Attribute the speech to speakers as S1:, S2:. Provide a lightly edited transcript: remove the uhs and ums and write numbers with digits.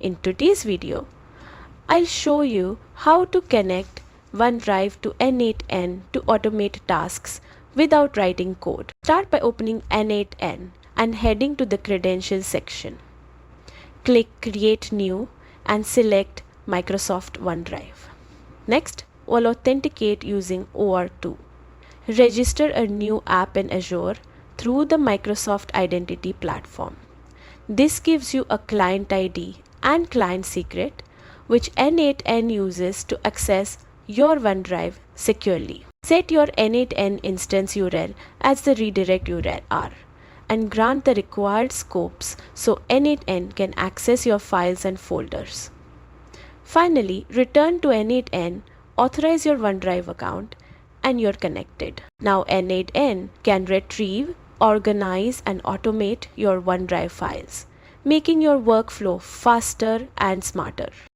S1: In today's video, I'll show you how to connect OneDrive to N8N to automate tasks without writing code. Start by opening N8N and heading to the Credentials section. Click Create New and select Microsoft OneDrive. Next, we'll authenticate using OR2. Register a new app in Azure through the Microsoft Identity Platform. This gives you a client ID and client secret, which N8N uses to access your OneDrive securely. Set your N8N instance URL as the redirect URL and grant the required scopes so N8N can access your files and folders. Finally, return to N8N, authorize your OneDrive account, and you're connected. Now N8N can retrieve, organize, and automate your OneDrive files, making your workflow faster and smarter.